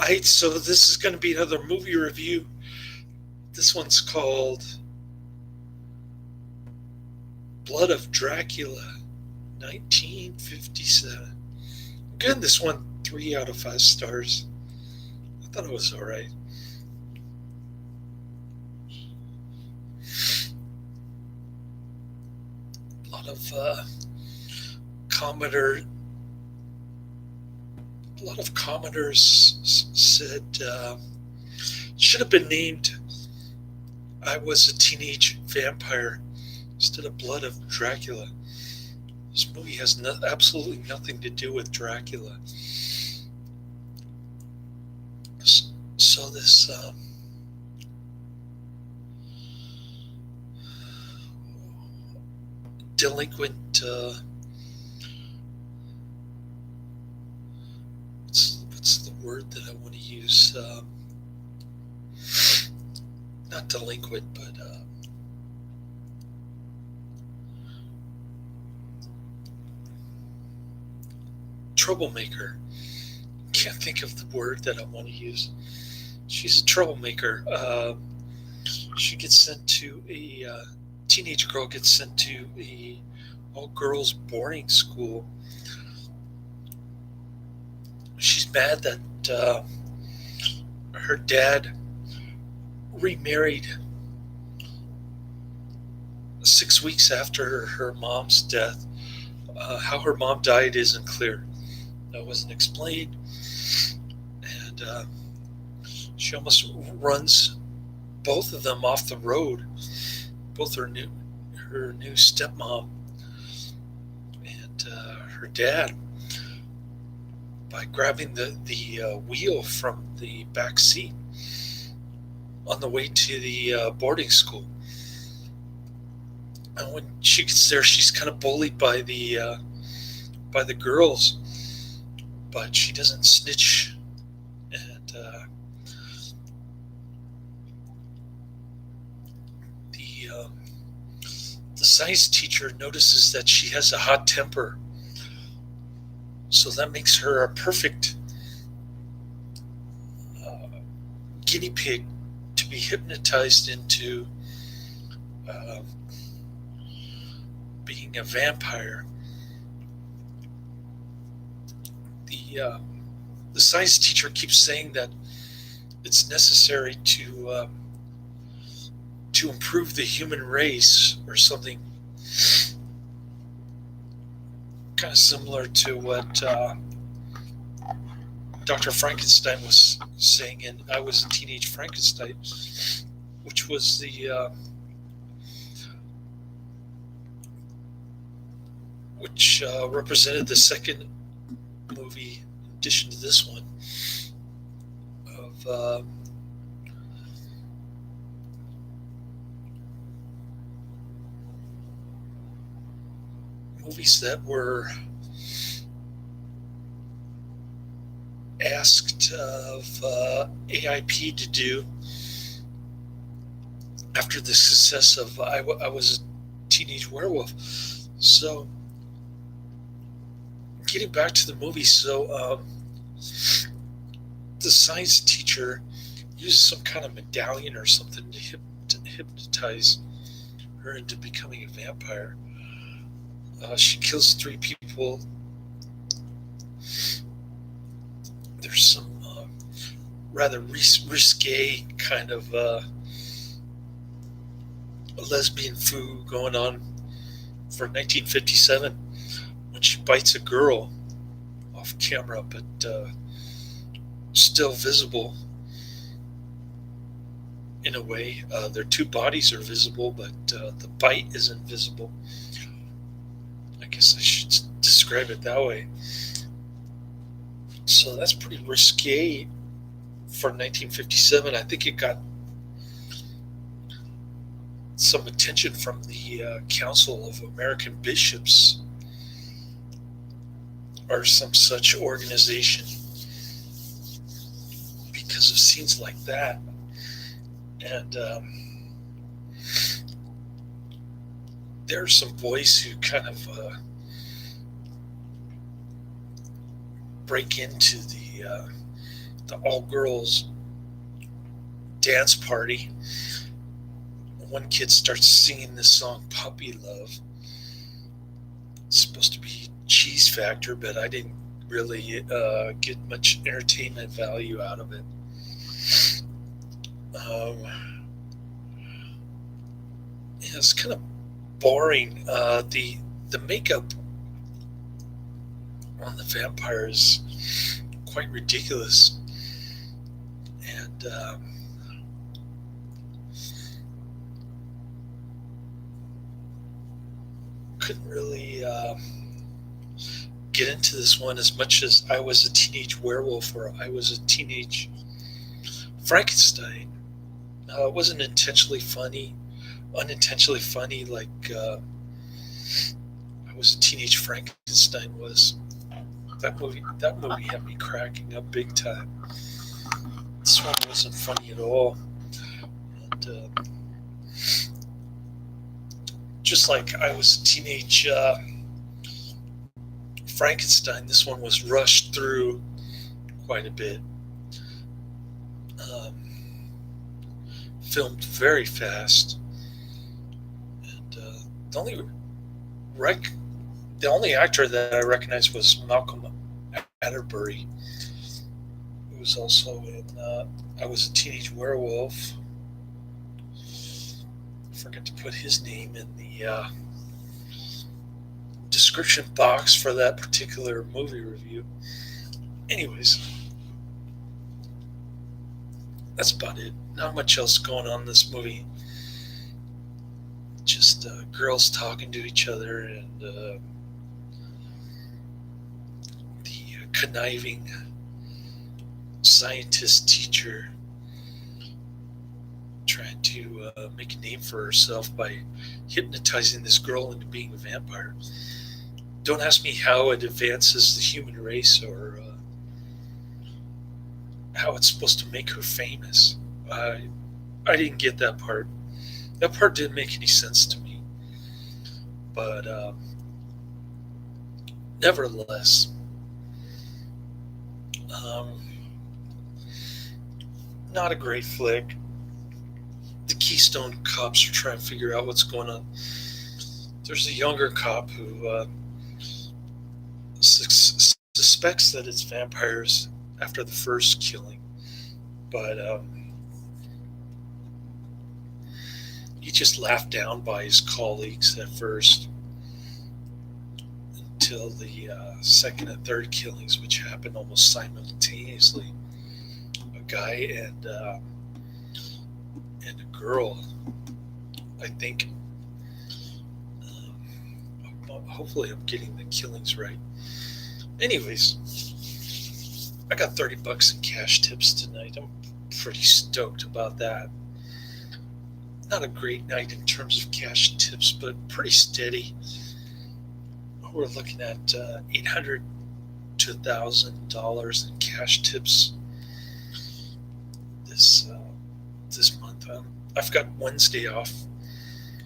right, so this is going to be another movie review. This one's called Blood of Dracula, 1957. Again, this one 3 out of 5 stars. I thought it was alright. A lot of commenters said should have been named I Was a Teenage Vampire instead of Blood of Dracula. This movie has absolutely nothing to do with Dracula. So this delinquent what's the word that I want to use? Not delinquent, but troublemaker. Can't think of the word that I want to use. She's a troublemaker. She gets sent to a teenage girl gets sent to a all-girls boarding school. She's mad that her dad remarried 6 weeks after her mom's death. How her mom died isn't clear. That wasn't explained. And she almost runs both of them off the road. Both her new stepmom and her dad, by grabbing the wheel from the back seat on the way to the boarding school. And when she gets there, she's kind of bullied by the girls, but she doesn't snitch. And the science teacher notices that she has a hot temper, so that makes her a perfect guinea pig to be hypnotized into being a vampire. The science teacher keeps saying that it's necessary to improve the human race or something, kind of similar to what Dr. Frankenstein was saying in I Was a Teenage Frankenstein, which was which represented the second movie in addition to this one of movies that were asked of AIP to do after the success of I Was a Teenage Werewolf. So getting back to the movie, so the science teacher uses some kind of medallion or something to hypnotize her into becoming a vampire. She kills 3 people. There's some rather risque kind of lesbian foo going on for 1957 when she bites a girl off camera, but still visible in a way. Their 2 bodies are visible, but the bite isn't visible. I guess I should describe it that way. So that's pretty risque for 1957. I think it got some attention from the Council of American Bishops or some such organization because of scenes like that. And there are some boys who kind of break into the the all-girls dance party. One kid starts singing this song, Puppy Love. It's supposed to be cheese factor, but I didn't really get much entertainment value out of it. It's kind of boring. The makeup on the vampire is quite ridiculous, and couldn't really get into this one as much as I was a teenage werewolf or I was a teenage Frankenstein. It wasn't unintentionally funny like I was a teenage Frankenstein was. That movie had me cracking up big time. This one wasn't funny at all. And just like I was a teenage Frankenstein, this one was rushed through quite a bit. Filmed very fast. And the only actor that I recognized was Malcolm Atterbury, who was also in I Was a Teenage Werewolf. I forgot to put his name in the description box for that particular movie review. Anyways, that's about it. Not much else going on in this movie. Just girls talking to each other and the conniving scientist teacher trying to make a name for herself by hypnotizing this girl into being a vampire. Don't ask me how it advances the human race or how it's supposed to make her famous. I didn't get that part. That part didn't make any sense to me. But nevertheless, not a great flick. The Keystone cops are trying to figure out what's going on. There's a younger cop who suspects that it's vampires after the first killing, but he just laughed down by his colleagues at first until the second and third killings, which happened almost simultaneously. A guy and a girl, I think. Hopefully I'm getting the killings right. Anyways, I got $30 in cash tips tonight. I'm pretty stoked about that. Not a great night in terms of cash tips, but pretty steady. We're looking at $800 to $1,000 in cash tips this month. I've got Wednesday off,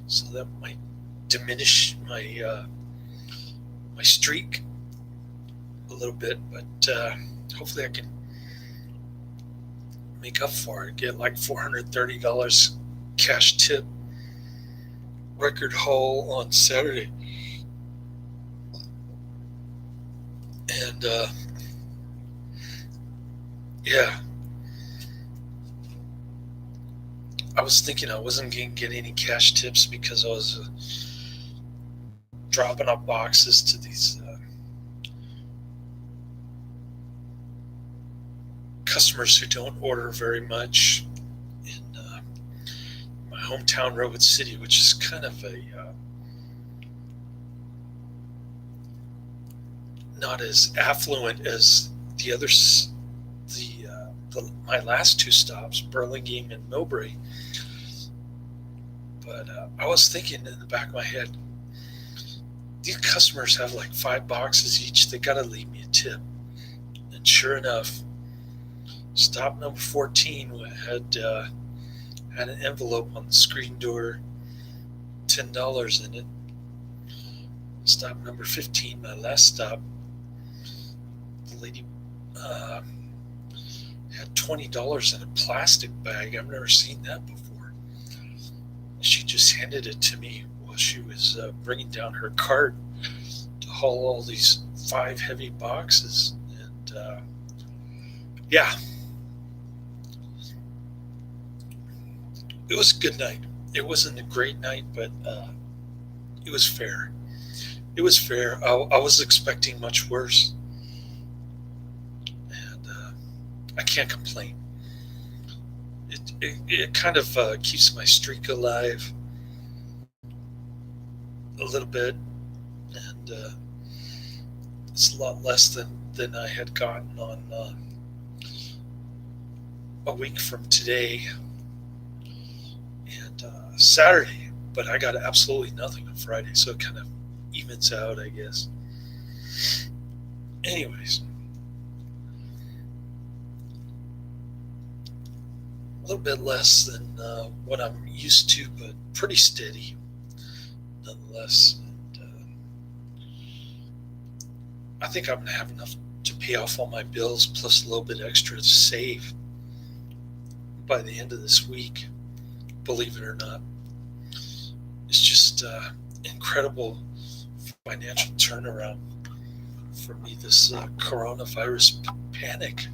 so that might diminish my my streak a little bit, but hopefully I can make up for it. Get like $430 cash tip record haul on Saturday. And yeah, I was thinking I wasn't going to get any cash tips because I was dropping off boxes to these customers who don't order very much in my hometown, Redwood City, which is kind of a not as affluent as the others. My last two stops, Burlingame and Millbrae. But I was thinking in the back of my head, these customers have like 5 boxes each. They got to leave me a tip. And sure enough, stop number 14 had an envelope on the screen door, $10 in it. Stop number 15, my last stop, the lady had $20 in a plastic bag. I've never seen that before. She just handed it to me while she was bringing down her cart to haul all these 5 heavy boxes. And yeah, it was a good night. It wasn't a great night, but it was fair. It was fair. I was expecting much worse, and I can't complain. It kind of keeps my streak alive a little bit, and it's a lot less than I had gotten on a week from today and Saturday, but I got absolutely nothing on Friday, so it kind of evens out, I guess. Anyways, a little bit less than what I'm used to, but pretty steady nonetheless. And I think I'm going to have enough to pay off all my bills, plus a little bit extra to save by the end of this week, believe it or not. It's just incredible financial turnaround for me, this coronavirus panic.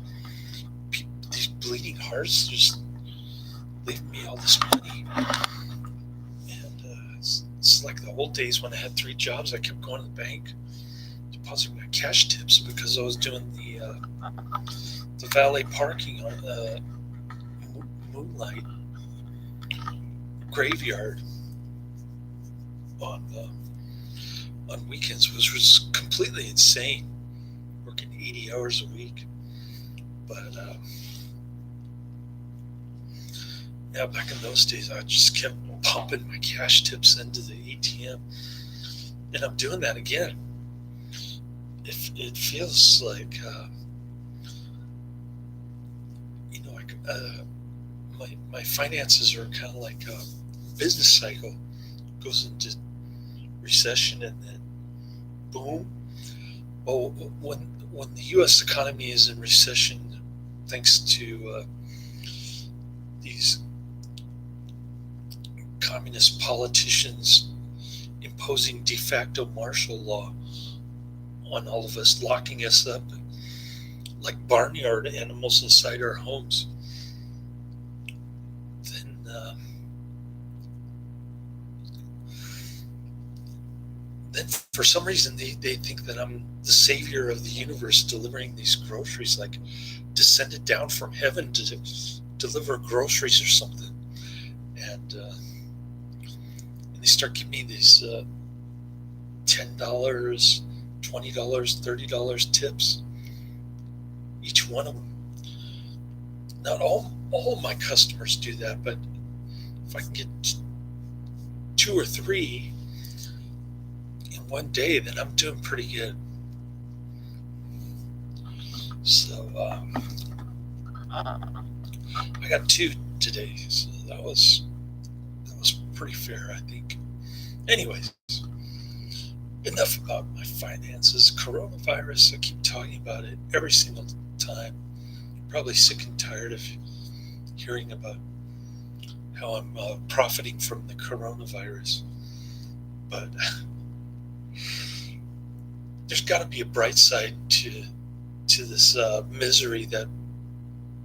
These bleeding hearts just leaving me all this money. And it's like the old days when I had 3 jobs. I kept going to the bank, depositing my cash tips because I was doing the valet parking on the Moonlight graveyard on weekends, which was completely insane, working 80 hours a week. But yeah, back in those days, I just kept pumping my cash tips into the ATM, and I'm doing that again. It feels like my finances are kind of like a business cycle. It goes into recession and then boom. Well, when the U.S. economy is in recession, thanks to these communist politicians imposing de facto martial law on all of us, locking us up like barnyard animals inside our homes, then for some reason they think that I'm the savior of the universe, delivering these groceries, like descended down from heaven to deliver groceries or something. And they start giving me these $10, $20, $30 tips, each one of them. Not all of my customers do that, but if I can get 2 or 3 in one day, then I'm doing pretty good. So I got 2 today, so that was pretty fair, I think. Anyways, enough about my finances. Coronavirus, I keep talking about it every single time. Probably sick and tired of hearing about how I'm profiting from the coronavirus. But there's got to be a bright side to this misery that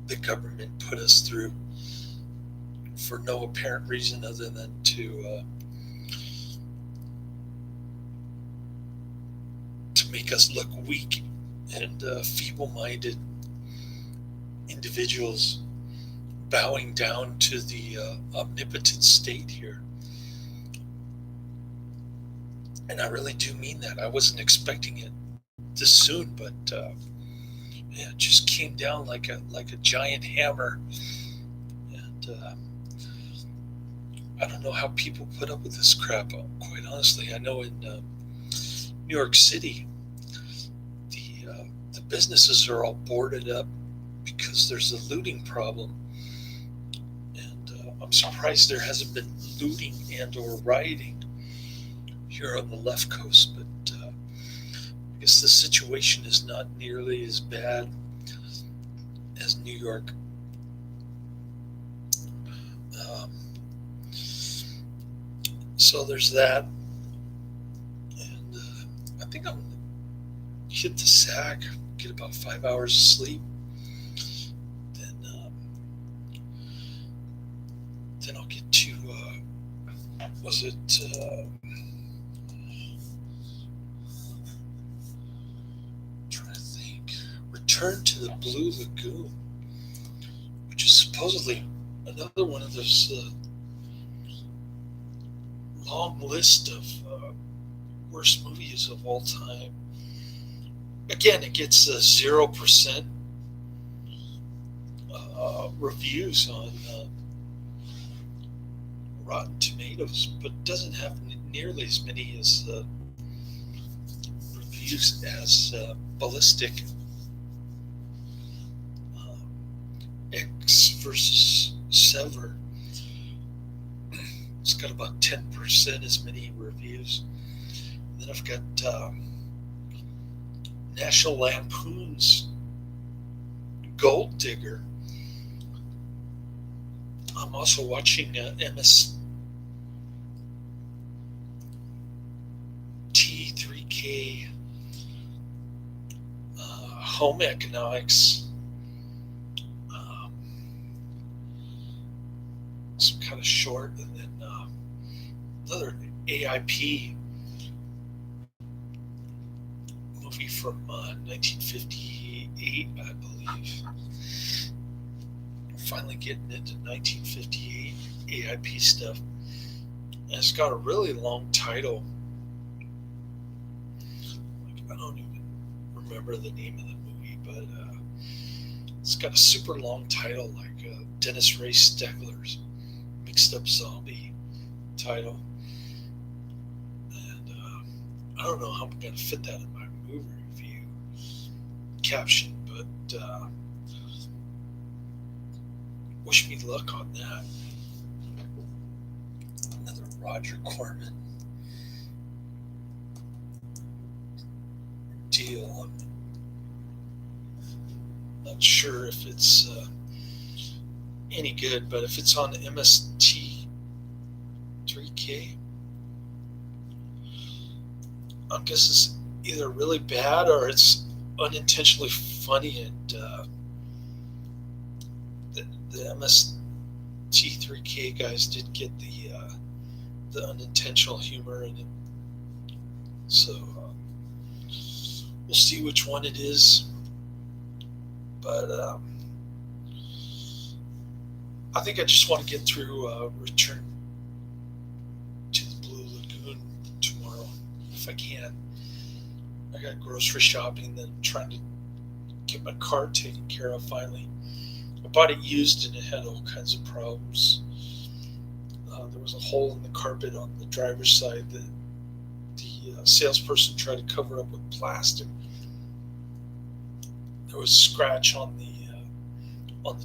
the government put us through for no apparent reason other than to make us look weak and feeble-minded individuals bowing down to the omnipotent state here. And I really do mean that. I wasn't expecting it this soon, but it just came down like a giant hammer. And I don't know how people put up with this crap, quite honestly. I know in New York City, the businesses are all boarded up because there's a looting problem. And I'm surprised there hasn't been looting and or rioting here on the left coast, but I guess the situation is not nearly as bad as New York. Um, so there's that, and I think I'm gonna hit the sack, get about 5 hours of sleep, then then I'll get to was it trying to think, return to the Blue Lagoon, which is supposedly another one of those long list of worst movies of all time. Again, it gets 0% reviews on Rotten Tomatoes, but doesn't have nearly as many as reviews as Ballistic, X versus Sever. It's got about 10% as many reviews. And then I've got National Lampoon's Gold Digger. I'm also watching MST3K Home Economics. Some kind of short, and then another AIP movie from 1958, I believe. Finally getting into 1958 AIP stuff. And it's got a really long title. I don't even remember the name of the movie, but it's got a super long title, like Dennis Ray Stegler's Mixed Up Zombie title. And I don't know how I'm going to fit that in my movie review caption, but wish me luck on that. Another Roger Corman deal. I'm not sure if it's any good, but if it's on MST3K, I guess it's either really bad or it's unintentionally funny, and the MST3K guys did get the unintentional humor in it. So we'll see which one it is. But I think I just want to get through Return to the Blue Lagoon tomorrow, if I can. I got grocery shopping, then trying to get my car taken care of finally. I bought it used and it had all kinds of problems. There was a hole in the carpet on the driver's side that the salesperson tried to cover up with plastic. There was a scratch on the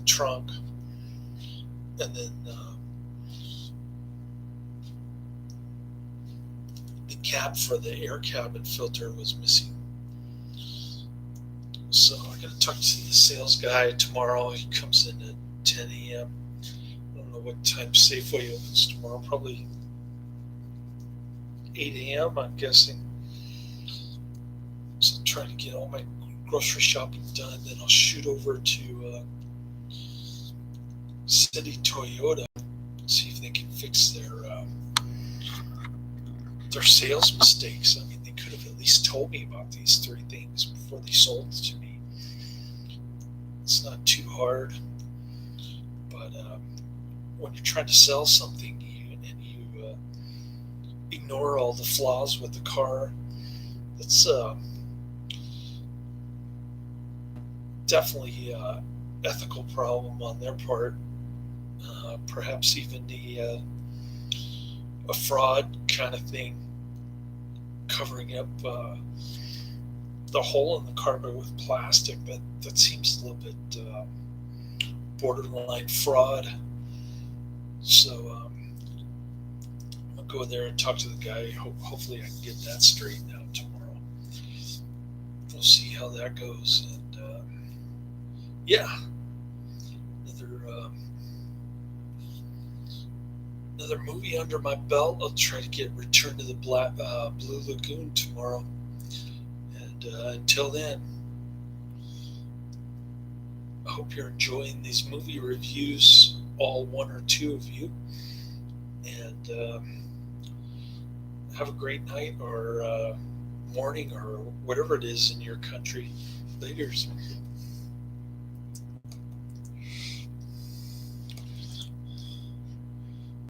trunk, and then the cap for the air cabin filter was missing. So I got to talk to the sales guy tomorrow. He comes in at 10 a.m. I don't know what time Safeway opens tomorrow. Probably 8 a.m. I'm guessing. So I'm trying to get all my grocery shopping done. Then I'll shoot over to City Toyota, see if they can fix their sales mistakes. I mean, they could have at least told me about these 3 things before they sold it to me. It's not too hard, but when you're trying to sell something and you ignore all the flaws with the car, it's definitely an ethical problem on their part. Perhaps even a fraud kind of thing, covering up the hole in the carpet with plastic. That seems a little bit borderline fraud. So I'm gonna go there and talk to the guy. Hopefully I can get that straightened out tomorrow. We'll see how that goes. And yeah, another movie under my belt. I'll try to get Return to the Blue Lagoon tomorrow. And until then, I hope you're enjoying these movie reviews, all one or two of you. And have a great night or morning or whatever it is in your country. Laters.